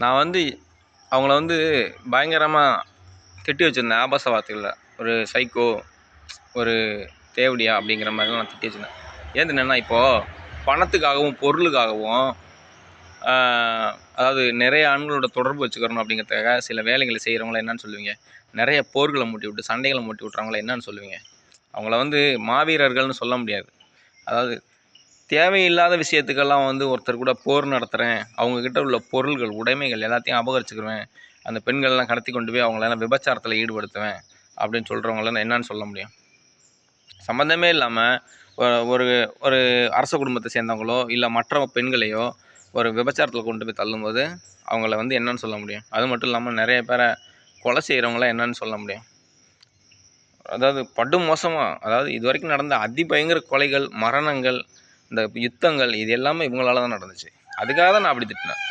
நான் வந்து அவங்கள வந்து பயங்கரமா திட்டி வச்சிருந்தேன் ஆபாச வார்த்தைகள்ல. ஒரு சைக்கோ, ஒரு தேவடியா அப்படிங்கிற மாதிரிலாம் நான் திட்டி வச்சிருந்தேன். ஏன் தெரியுமா, இப்போது பணத்துக்காகவும் பொருளுக்காகவும் அதாவது நிறைய ஆண்களோட தொடர்பு வச்சுக்கிறணும் அப்படிங்கிறதுக்காக சில வேலைகளை செய்கிறவங்கள என்னன்னு சொல்லுவீங்க? நிறைய போர்களை மூட்டி விட்டு சண்டைகளை மூட்டி விட்றவங்கள என்னன்னு சொல்லுவீங்க? அவங்கள வந்து மாவீரர்கள்னு சொல்ல முடியாது. அதாவது தேவையில்லாத விஷயத்துக்கெல்லாம் வந்து ஒருத்தர் கூட போர் நடத்துகிறேன், அவங்கக்கிட்ட உள்ள பொருள்கள் உடைமைகள் எல்லாத்தையும் அபகரிச்சுக்குருவேன், அந்த பெண்கள்லாம் கடத்தி கொண்டு போய் அவங்களெல்லாம் விபச்சாரத்தில் ஈடுபடுத்துவேன் அப்படின்னு சொல்கிறவங்கள நான் என்னன்னு சொல்ல முடியும்? சம்மந்தமே இல்லாமல் ஒரு ஒரு அரச குடும்பத்தை சேர்ந்தவங்களோ இல்லை மற்ற பெண்களையோ ஒரு விபச்சாரத்தில் கொண்டு போய் தள்ளும்போது அவங்கள வந்து என்னன்னு சொல்ல முடியும்? அது மட்டும் இல்லாமல் நிறைய பேரை கொலை செய்கிறவங்களாம் என்னன்னு சொல்ல முடியும்? அதாவது படும் மோசமாக, அதாவது இது வரைக்கும் நடந்த அதிபயங்கர கொலைகள், மரணங்கள், இந்த யுத்தங்கள் இது எல்லாமே இவங்களால தான் நடந்துச்சு. அதுக்காக தான் நான் அப்படி திட்டினேன்.